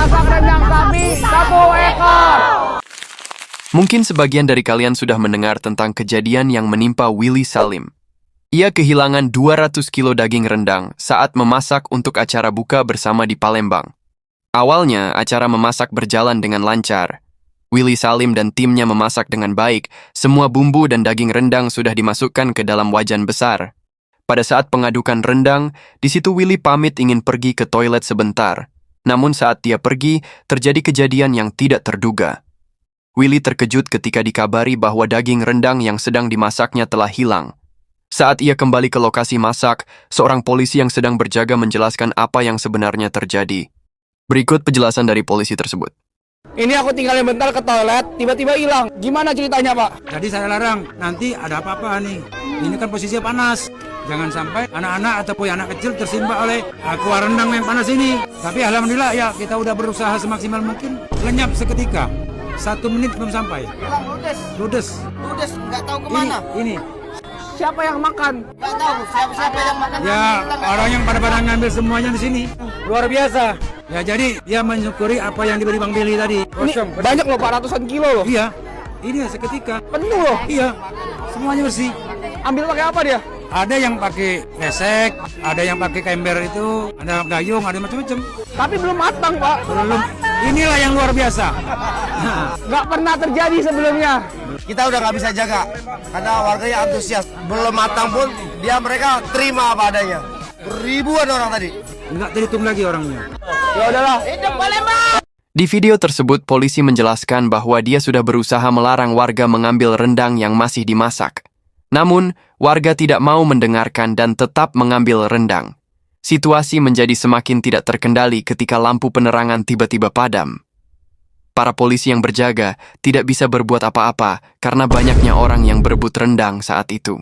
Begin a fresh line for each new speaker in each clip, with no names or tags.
masak rendang kami 1 ekor.
Mungkin sebagian dari kalian sudah mendengar tentang kejadian yang menimpa Willy Salim. Ia kehilangan 200 kilo daging rendang saat memasak untuk acara buka bersama di Palembang. Awalnya, acara memasak berjalan dengan lancar. Willy Salim dan timnya memasak dengan baik. Semua bumbu dan daging rendang sudah dimasukkan ke dalam wajan besar. Pada saat pengadukan rendang, di situ Willy pamit ingin pergi ke toilet sebentar. Namun saat dia pergi, terjadi kejadian yang tidak terduga. Willy terkejut ketika dikabari bahwa daging rendang yang sedang dimasaknya telah hilang. Saat ia kembali ke lokasi masak, seorang polisi yang sedang berjaga menjelaskan apa yang sebenarnya terjadi. Berikut penjelasan dari polisi tersebut.
Ini aku tinggalin bentar ke toilet, tiba-tiba hilang. Gimana ceritanya, Pak?
Jadi saya larang, nanti ada apa-apa nih. Ini kan posisinya panas. Jangan sampai anak-anak ataupun anak kecil tersimpa oleh kuah rendang yang panas ini. Tapi alhamdulillah ya kita udah berusaha semaksimal mungkin. Lenyap seketika. 1 menit belum sampai.
Hilang ludes.
Ludes.
Nggak tahu kemana.
Ini.
Siapa yang makan? Nggak tahu. Siapa yang makan?
Ya orang yang pada ngambil semuanya di sini. Luar biasa. Ya jadi dia mensyukuri apa yang diberi Bang Billy tadi.
Ini banyak loh, Pak, ratusan kilo loh.
Iya. Ini seketika.
Penuh loh.
Iya. Semuanya bersih.
Ambil pakai apa dia?
Ada yang pakai besek, ada yang pakai ember itu, ada gayung, ada macam-macam.
Tapi belum matang, Pak.
Belum. Inilah yang luar biasa.
Nggak pernah terjadi sebelumnya.
Kita udah nggak bisa jaga karena warganya antusias, belum matang pun mereka terima apa adanya. Ribuan orang tadi.
Nggak terhitung lagi orangnya.
Ya udahlah.
Di video tersebut, polisi menjelaskan bahwa dia sudah berusaha melarang warga mengambil rendang yang masih dimasak. Namun, warga tidak mau mendengarkan dan tetap mengambil rendang. Situasi menjadi semakin tidak terkendali ketika lampu penerangan tiba-tiba padam. Para polisi yang berjaga tidak bisa berbuat apa-apa karena banyaknya orang yang berebut rendang saat itu.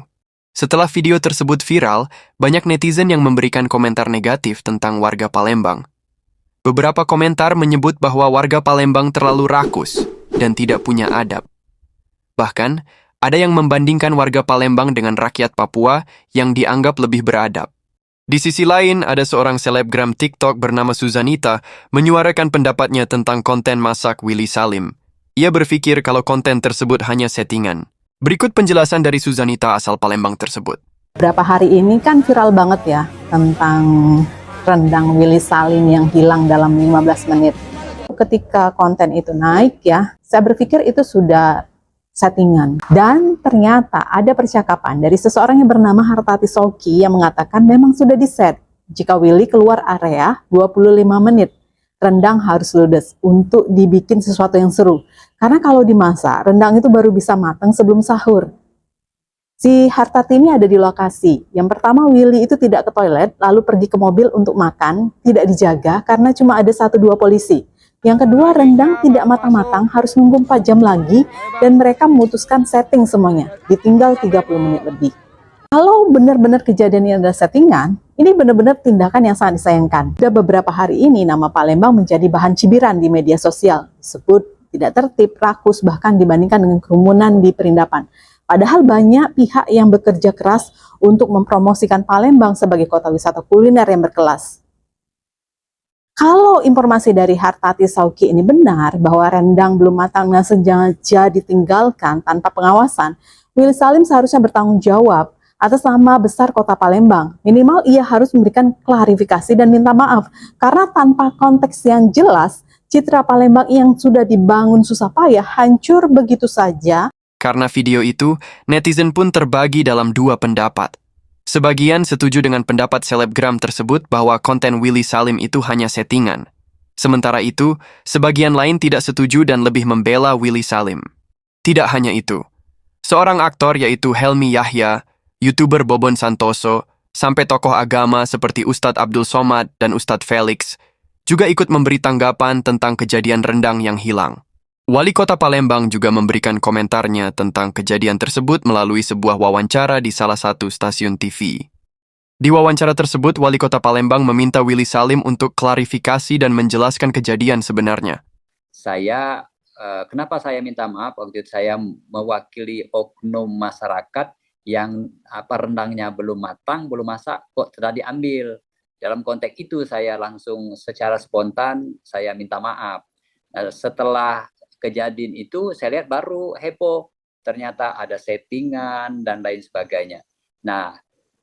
Setelah video tersebut viral, banyak netizen yang memberikan komentar negatif tentang warga Palembang. Beberapa komentar menyebut bahwa warga Palembang terlalu rakus dan tidak punya adab. Bahkan, ada yang membandingkan warga Palembang dengan rakyat Papua yang dianggap lebih beradab. Di sisi lain, ada seorang selebgram TikTok bernama Suzanita menyuarakan pendapatnya tentang konten masak Willy Salim. Ia berpikir kalau konten tersebut hanya settingan. Berikut penjelasan dari Suzanita asal Palembang tersebut.
Beberapa hari ini kan viral banget ya tentang rendang Willy Salim yang hilang dalam 15 menit. Ketika konten itu naik ya, saya berpikir itu sudah settingan. Dan ternyata ada percakapan dari seseorang yang bernama Hartati Soki yang mengatakan memang sudah diset. Jika Willy keluar area 25 menit, rendang harus ludes untuk dibikin sesuatu yang seru. Karena kalau dimasak, rendang itu baru bisa matang sebelum sahur. Si Hartati ini ada di lokasi. Yang pertama, Willy itu tidak ke toilet, lalu pergi ke mobil untuk makan, tidak dijaga karena cuma ada 1-2 polisi. Yang kedua, rendang tidak matang-matang, harus nunggu 4 jam lagi, dan mereka memutuskan setting semuanya, ditinggal 30 menit lebih. Kalau benar-benar kejadian ini adalah settingan, ini benar-benar tindakan yang sangat disayangkan. Sudah beberapa hari ini, nama Palembang menjadi bahan cibiran di media sosial, disebut tidak tertib, rakus, bahkan dibandingkan dengan kerumunan di Perindapan. Padahal banyak pihak yang bekerja keras untuk mempromosikan Palembang sebagai kota wisata kuliner yang berkelas. Kalau informasi dari Hartati Sauki ini benar, bahwa rendang belum matang dan sengaja ditinggalkan tanpa pengawasan, Willy Salim seharusnya bertanggung jawab atas nama besar kota Palembang. Minimal ia harus memberikan klarifikasi dan minta maaf, karena tanpa konteks yang jelas, citra Palembang yang sudah dibangun susah payah hancur begitu saja.
Karena video itu, netizen pun terbagi dalam 2 pendapat. Sebagian setuju dengan pendapat selebgram tersebut bahwa konten Willy Salim itu hanya settingan. Sementara itu, sebagian lain tidak setuju dan lebih membela Willy Salim. Tidak hanya itu, seorang aktor yaitu Helmi Yahya, YouTuber Bobon Santoso, sampai tokoh agama seperti Ustadz Abdul Somad dan Ustadz Felix juga ikut memberi tanggapan tentang kejadian rendang yang hilang. Wali Kota Palembang juga memberikan komentarnya tentang kejadian tersebut melalui sebuah wawancara di salah satu stasiun TV. Di wawancara tersebut, Wali Kota Palembang meminta Willy Salim untuk klarifikasi dan menjelaskan kejadian sebenarnya.
Kenapa saya minta maaf? Waktu itu saya mewakili oknum masyarakat yang rendangnya belum matang, belum masak, kok telah diambil. Dalam konteks itu saya langsung secara spontan saya minta maaf. Setelah kejadian itu saya lihat baru heboh, ternyata ada settingan dan lain sebagainya. Nah,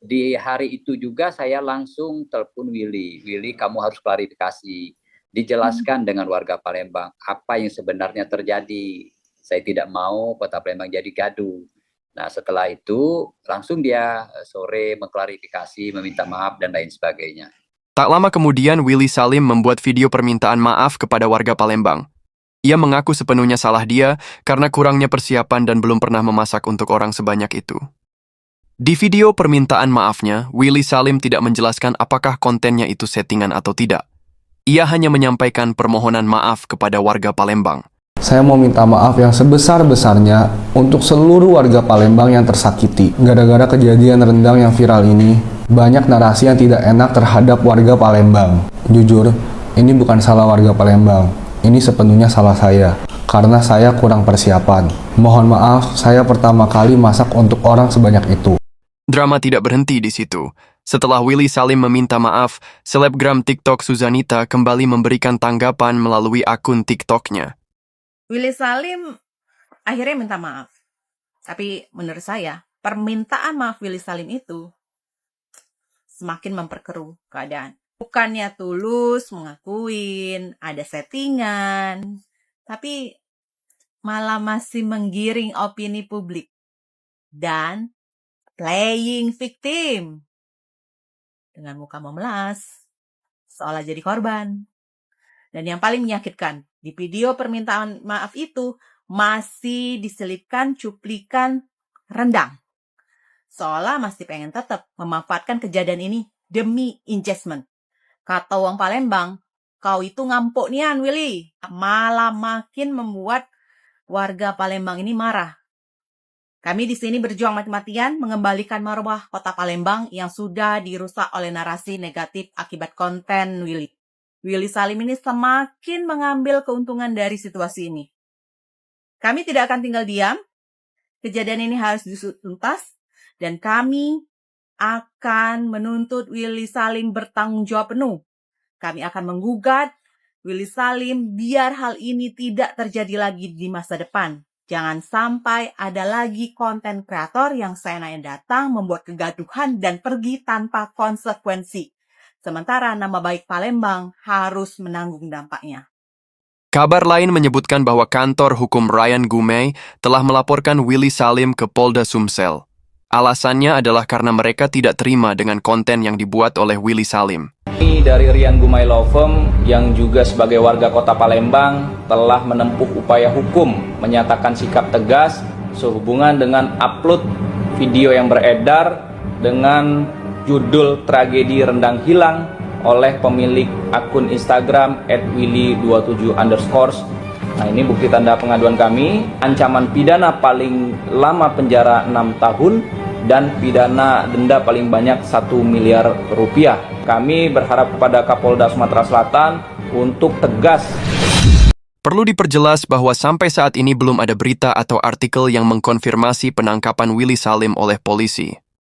di hari itu juga saya langsung telepon Willy. Willy, kamu harus klarifikasi, dijelaskan dengan warga Palembang apa yang sebenarnya terjadi. Saya tidak mau Kota Palembang jadi gaduh. Nah, setelah itu langsung dia sore mengklarifikasi, meminta maaf dan lain sebagainya.
Tak lama kemudian, Willy Salim membuat video permintaan maaf kepada warga Palembang. Ia mengaku sepenuhnya salah dia karena kurangnya persiapan dan belum pernah memasak untuk orang sebanyak itu. Di video permintaan maafnya, Willy Salim tidak menjelaskan apakah kontennya itu settingan atau tidak. Ia hanya menyampaikan permohonan maaf kepada warga Palembang.
Saya mau minta maaf yang sebesar-besarnya untuk seluruh warga Palembang yang tersakiti. Gara-gara kejadian rendang yang viral ini, banyak narasi yang tidak enak terhadap warga Palembang. Jujur, ini bukan salah warga Palembang. Ini sepenuhnya salah saya, karena saya kurang persiapan. Mohon maaf, saya pertama kali masak untuk orang sebanyak itu.
Drama tidak berhenti di situ. Setelah Willy Salim meminta maaf, selebgram TikTok Suzanita kembali memberikan tanggapan melalui akun TikToknya.
Willy Salim akhirnya minta maaf. Tapi menurut saya, permintaan maaf Willy Salim itu semakin memperkeruh keadaan. Bukannya tulus mengakuin ada settingan, tapi malah masih menggiring opini publik dan playing victim dengan muka memelas, seolah jadi korban. Dan yang paling menyakitkan, di video permintaan maaf itu masih diselipkan cuplikan rendang. Seolah masih pengen tetap memanfaatkan kejadian ini demi engagement. Kata orang Palembang, kau itu ngampuk nian, Willy. Malah makin membuat warga Palembang ini marah. Kami di sini berjuang mati-matian mengembalikan marwah Kota Palembang yang sudah dirusak oleh narasi negatif akibat konten Willy. Willy Salim ini semakin mengambil keuntungan dari situasi ini. Kami tidak akan tinggal diam. Kejadian ini harus diusut tuntas dan kami akan menuntut Willy Salim bertanggung jawab penuh. Kami akan menggugat Willy Salim biar hal ini tidak terjadi lagi di masa depan. Jangan sampai ada lagi konten kreator yang seenaknya datang membuat kegaduhan dan pergi tanpa konsekuensi. Sementara nama baik Palembang harus menanggung dampaknya.
Kabar lain menyebutkan bahwa kantor hukum Ryan Gumei telah melaporkan Willy Salim ke Polda Sumsel. Alasannya adalah karena mereka tidak terima dengan konten yang dibuat oleh Willy Salim.
Kami dari Ryan Gumei Law Firm yang juga sebagai warga Kota Palembang telah menempuh upaya hukum menyatakan sikap tegas sehubungan dengan upload video yang beredar dengan judul Tragedi Rendang Hilang oleh pemilik akun Instagram @willy27_. Nah, ini bukti tanda pengaduan kami. Ancaman pidana paling lama penjara 6 tahun dan pidana denda paling banyak 1 miliar rupiah. Kami berharap kepada Kapolda Sumatera Selatan untuk tegas.
Perlu diperjelas bahwa sampai saat ini belum ada berita atau artikel yang mengkonfirmasi penangkapan Willy Salim oleh polisi.